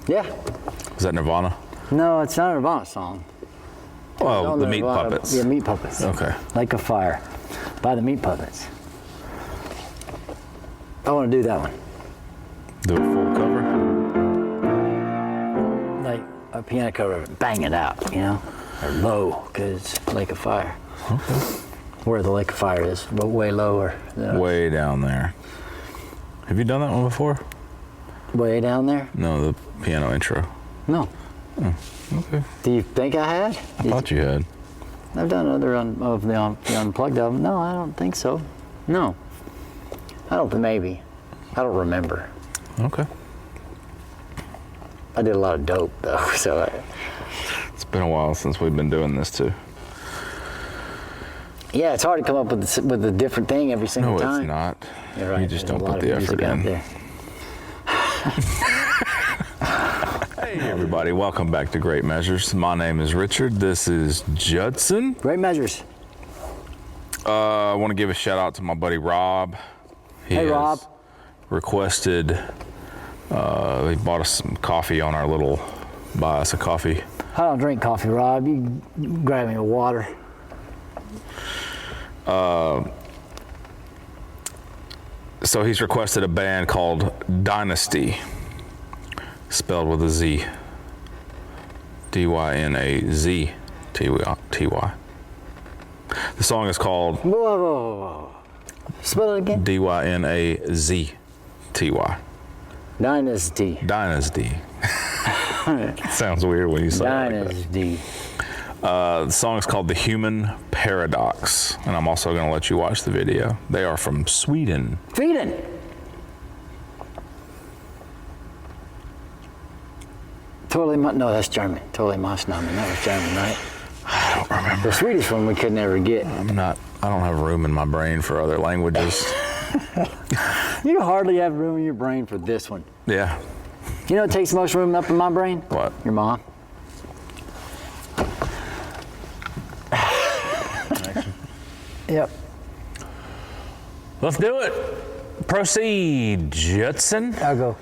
Yeah. Is that Nirvana? No, it's not a Nirvana song. Oh, the Meat Nirvana, Puppets. Yeah, Meat Puppets. Okay. Lake of Fire by the Meat Puppets. I want to do that one. Do a full cover? Like a piano cover, bang it out, you know? Or low, because Lake of Fire. Okay. Where the Lake of Fire is, but way lower. Way down there. Have you done that one before? Way down there? No, the piano intro. No. Oh, okay. Do you think I had? I thought you had. I've done other of the Unplugged album. No, I don't think so. No. I don't think, maybe. I don't remember. Okay. I did a lot of dope though, so It's been a while since we've been doing this too. yeah, it's hard to come up with a different thing every single time. No, it's not. You're right. You just There's don't a lot put the of effort music out in. there. Hey everybody, welcome back to Great Measures. My name is Richard. This is Judson. Great Measures. I want to give a shout out to my buddy Rob. Hey, has Rob. Requested, he bought us some coffee on our little, buy us a coffee. I don't drink coffee, Rob. You grab me a water. So he's requested a band called Dynazty, spelled with a Z. D-Y-N-A-Z-T-Y. The song is called Whoa, whoa, whoa, whoa. Spell it again. D-Y-N-A-Z-T-Y. Dynasty. Dynazty. Sounds weird when you say it like that. Dynasty. The song is called The Human Paradox, and I'm also going to let you watch the video. They are from Sweden. Sweden. No, that's German. Totally Maßnahmen. That was German, right? I don't remember. The Swedish one we could never get. I don't have room in my brain for other languages. You hardly have room in your brain for this one. Yeah. You know what takes the most room up in my brain? What? Your mom. Yep. Let's do it. Proceed, Judson. I'll go.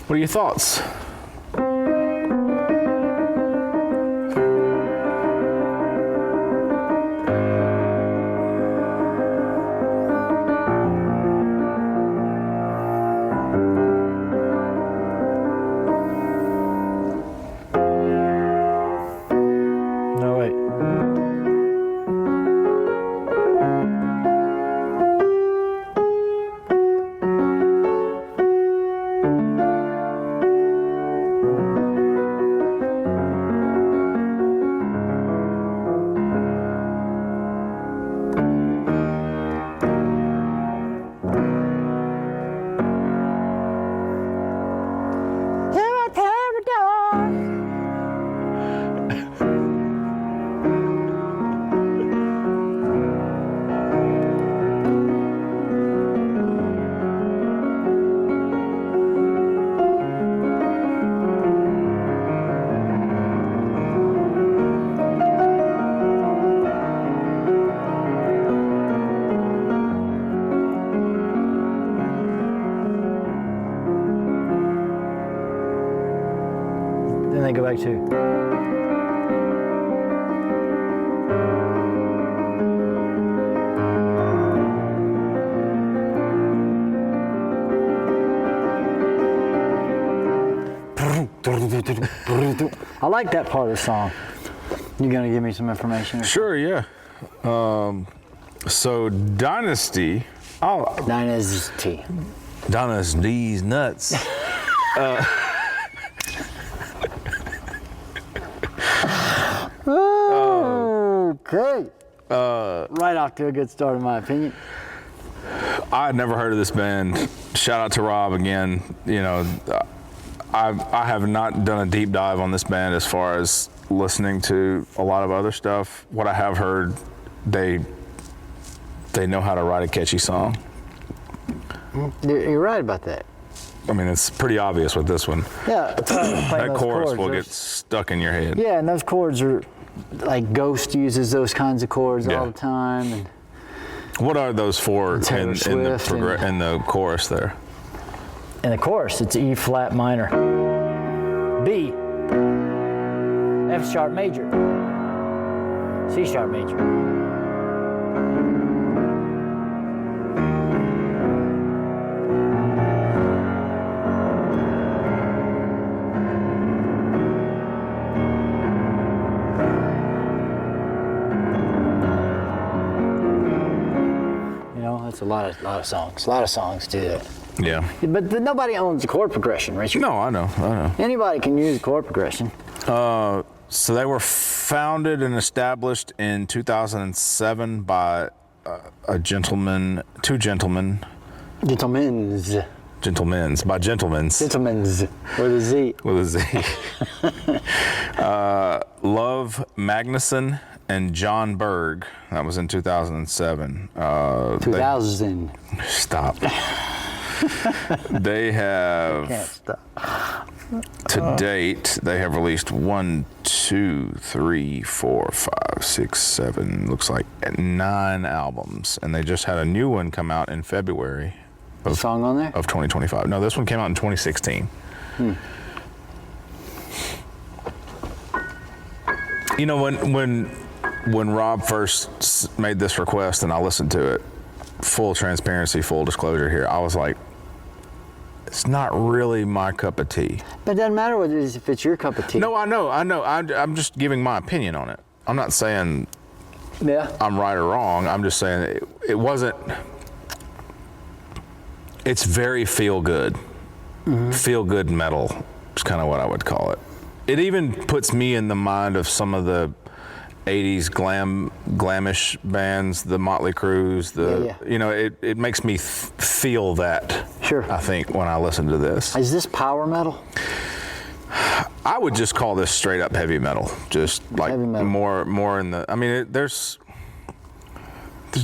What are your thoughts? No, wait. Then they go back to. I like that part of the song. You gonna give me some information? Sure, yeah. So Dynazty. Oh, Dynazty. Dynasty's nuts. Okay. Right off to a good start, in my opinion. I had never heard of this band. Shout out to Rob again. You know, I have not done a deep dive on this band as far as listening to a lot of other stuff. What I have heard, they know how to write a catchy song. You're right about that. I mean, it's pretty obvious with this one. Yeah, That chorus will get stuck in your head. Yeah, and those chords are like Ghost uses those kinds of chords all the time. And What are those for in Swift in the chorus there? in the chorus, it's E flat minor, B, F sharp major, C sharp major. You know, that's a lot of songs. A lot of songs do that. Yeah. But nobody owns a chord progression, Richard. No, I know. Anybody can use a chord progression. So they were founded and established in 2007 by two gentlemen's. Gentlemen's with a Z. With a Z. Love Magnuson and John Berg. That was in 2007. 2000. Stop. They have, Can't stop. to date, they have released 1, 2, 3, 4, 5, 6, 7, looks like 9 albums. And they just had a new one come out in February A song on there? of 2025. No, this one came out in 2016. You know, when Rob first made this request and I listened to it, full transparency, full disclosure here, I was like, it's not really my cup of tea. But it doesn't matter what it is if it's your cup of tea. No, I know. I'm just giving my opinion on it. I'm not saying Yeah. I'm right or wrong. I'm just saying it wasn't. It's very feel good. Feel good metal is kind of what I would call it. It even puts me in the mind of some of the 80s glamish bands, the Motley Crues, you know, it makes me feel that. Sure. I think when I listen to this. Is this power metal? I would just call this straight up heavy metal. Just like Heavy metal. more in the. I mean, there's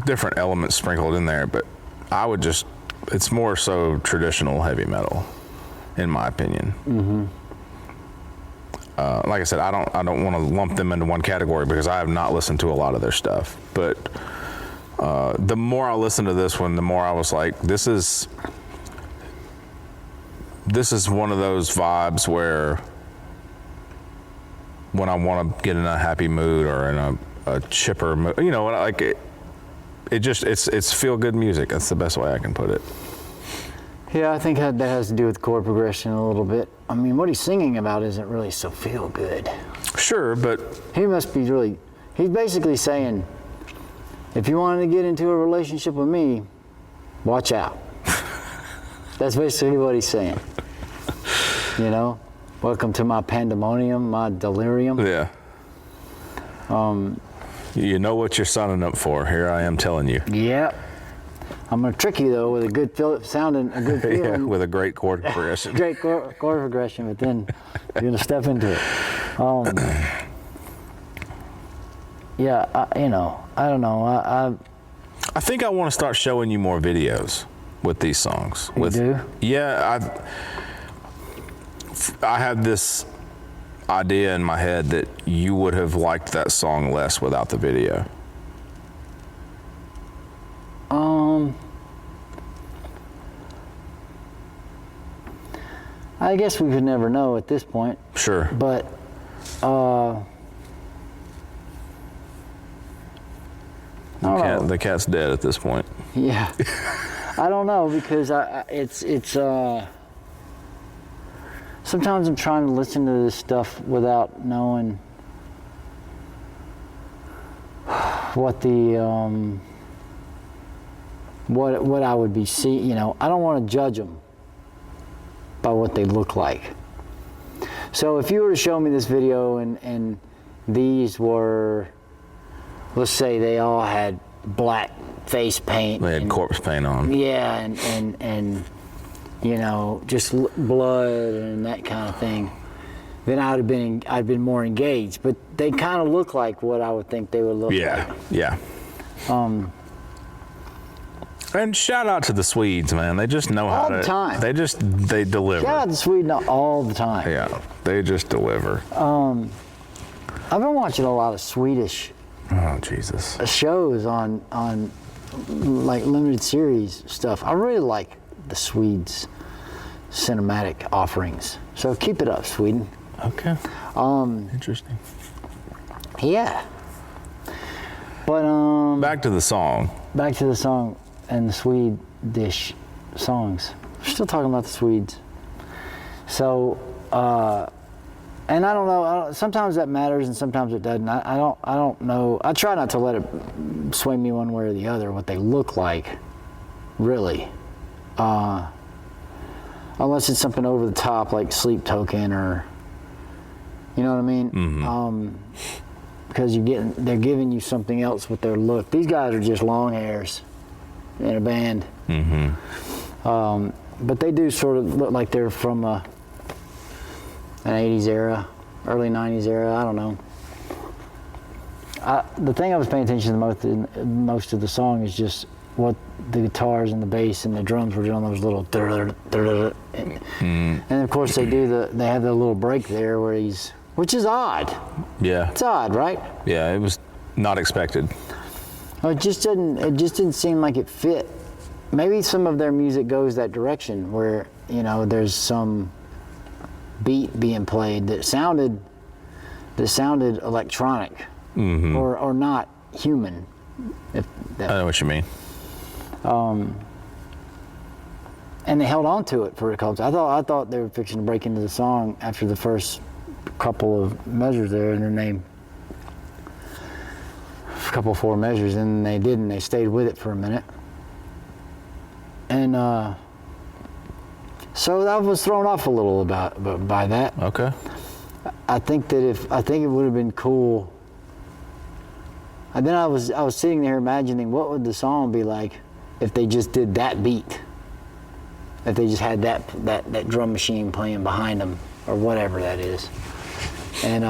different elements sprinkled in there, but I would just. It's more so traditional heavy metal, in my opinion. Like I said, I don't want to lump them into one category because I have not listened to a lot of their stuff. But the more I listened to this one, the more I was like, this is this is one of those vibes where when I want to get in a happy mood or in a chipper mood, you know, like it's feel good music. That's the best way I can put it. Yeah, I think that has to do with chord progression a little bit. I mean, what he's singing about isn't really so feel good. Sure, but He must be really, he's basically saying, if you wanted to get into a relationship with me, watch out. That's basically what he's saying. You know, welcome to my pandemonium, my delirium. yeah. You know what you're signing up for. Here I am telling you. Yep. I'm gonna trick you though with a good sounding, a good feeling. Yeah, with a great chord progression. Great chord progression, but then you're gonna step into it. Yeah, I don't know. I think I want to start showing you more videos with these songs. You do? Yeah, I had this idea in my head that you would have liked that song less without the video. I guess we could never know at this point. Sure. But The cat's dead at this point. yeah, I don't know because it's sometimes I'm trying to listen to this stuff without knowing what the what I would be seeing. You know, I don't want to judge them by what they look like. So if you were to show me this video and these were, let's say they all had black face paint. They had corpse paint on. Yeah, and you know, just blood and that kind of thing, then I'd been more engaged. But they kind of look like what I would think they would look like. Yeah. And shout out to the Swedes, man. They just know how to. All the time. They deliver. Shout out to Sweden all the time. Yeah, they just deliver. I've been watching a lot of Swedish. Oh Jesus. Shows on like limited series stuff. I really like the Swedes' cinematic offerings. So keep it up, Sweden. Okay. Interesting. Yeah. But back to the song. Back to the song and the Swedish songs. We're still talking about the Swedes. So, and I don't know. Sometimes that matters, and sometimes it doesn't. I don't know. I try not to let it sway me one way or the other. What they look like, really, unless it's something over the top like Sleep Token or, you know what I mean? Mm-hmm. Because they're giving you something else with their look. These guys are just long hairs in a band. Mm-hmm. But they do sort of look like they're from an 80s era, early 90s era, I don't know. The thing I was paying attention to most of the song is just what the guitars and the bass and the drums were doing, those little and of course they have the little break there where which is odd. Yeah. It's odd, right? Yeah, it was not expected. It just didn't seem like it fit. Maybe some of their music goes that direction where, you know, there's some beat being played that sounded electronic. Mm-hmm. or not human. I know what you mean. And they held on to it for a couple. I thought they were fixing to break into the song after the first couple of measures there, and then a couple 4 measures, and they didn't. They stayed with it for a minute, and so I was thrown off a little by that. Okay. I think it would have been cool. And then I was sitting there imagining what would the song be like if they just did that beat, if they just had that drum machine playing behind them or whatever that is, and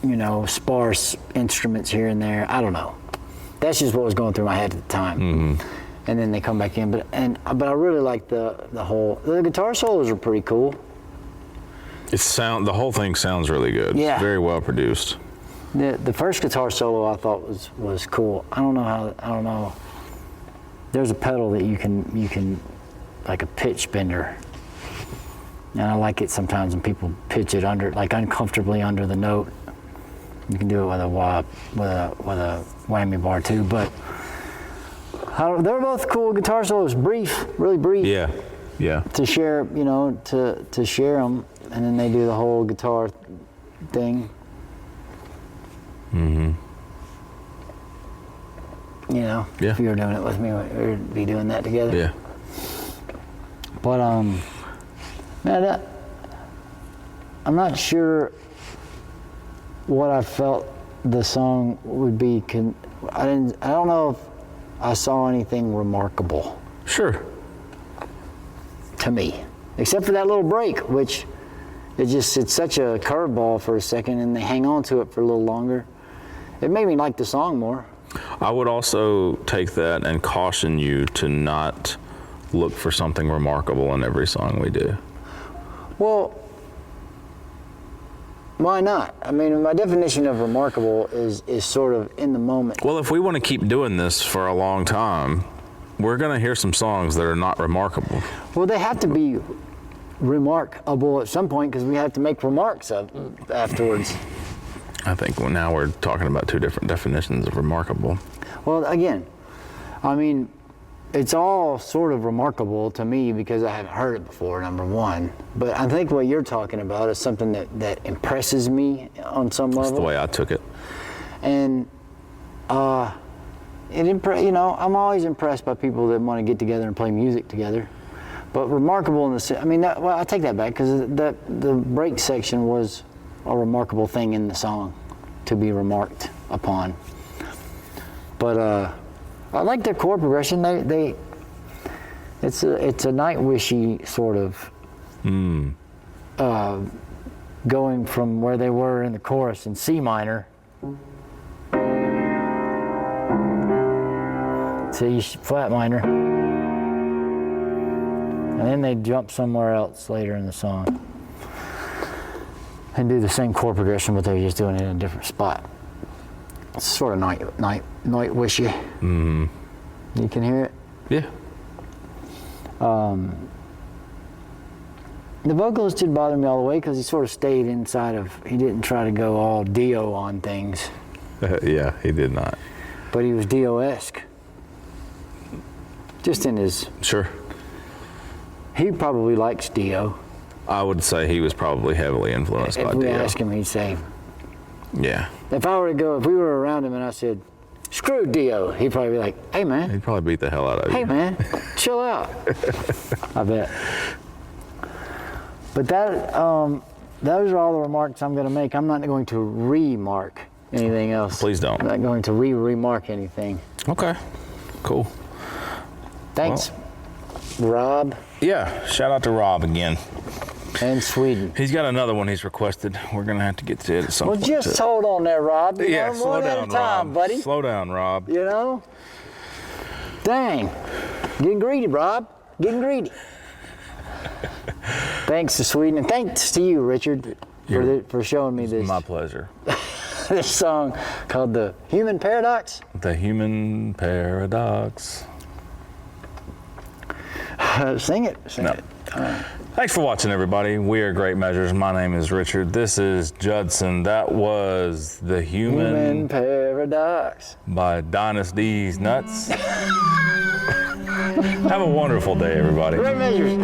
you know, sparse instruments here and there. I don't know. That's just what was going through my head at the time. Mm-hmm. And then they come back in, but I really like the guitar solos are pretty cool. The whole thing sounds really good. Yeah. It's very well produced. The first guitar solo I thought was cool. I don't know. there's a pedal that you can like a pitch bender, and I like it sometimes when people pitch it under, like uncomfortably under the note. You can do it with a whammy bar too, but they're both cool guitar solos. Brief, really brief. Yeah, yeah. To share, you know, to share them, and then they do the whole guitar thing. Mm-hmm. You know, yeah. If you were doing it with me, we'd be doing that together. Yeah. But man, I'm not sure what I felt the song would be. I don't know if I saw anything remarkable. Sure. To me, except for that little break, which it's such a curveball for a second, and they hang on to it for a little longer. It made me like the song more. I would also take that and caution you to not look for something remarkable in every song we do. Well, why not? I mean, my definition of remarkable is sort of in the moment. Well, if we want to keep doing this for a long time, we're going to hear some songs that are not remarkable. Well, they have to be remarkable at some point because we have to make remarks afterwards. I think now we're talking about two different definitions of remarkable. Well, again, I mean, it's all sort of remarkable to me because I haven't heard it before, number one. But I think what you're talking about is something that impresses me on some level. That's the way I took it. And you know, I'm always impressed by people that want to get together and play music together. But remarkable in the, I mean, I take that back because the break section was a remarkable thing in the song to be remarked upon. But I like their chord progression. It's a Nightwishy sort of going from where they were in the chorus in C minor to E flat minor, and then they jump somewhere else later in the song and do the same chord progression, but they're just doing it in a different spot. It's sort of Nightwishy. Mm-hmm. You can hear it? Yeah. The vocalist didn't bother me all the way because he sort of stayed inside of, he didn't try to go all Dio on things. Yeah, he did not. But he was Dio-esque. Just in his... Sure. He probably likes Dio. I would say he was probably heavily influenced by Dio. If we ask him, he'd say... Yeah. If we were around him and I said, screw Dio, he'd probably be like, hey man. He'd probably beat the hell out of you. Hey man, chill out. I bet. But those are all the remarks I'm going to make. I'm not going to remark anything else. Please don't. I'm not going to remark anything. Okay. Cool. Thanks, Rob. Yeah. Shout out to Rob again. And Sweden. He's got another one he's requested. We're going to have to get to it at some point. Well, just hold on there, Rob. You Yeah, know, slow one down, at a time, Rob. buddy. Slow down, Rob. You know? Dang. Getting greedy, Rob. Getting greedy. Thanks to Sweden, and thanks to you, Richard, for showing me this. My pleasure. This song called The Human Paradox. The Human Paradox. Sing it. Sing No. it. Thanks for watching, everybody. We are Great Measures. My name is Richard. This is Judson. That was The Human Paradox by Dynasty's Nuts. Have a wonderful day, everybody. Great Measures.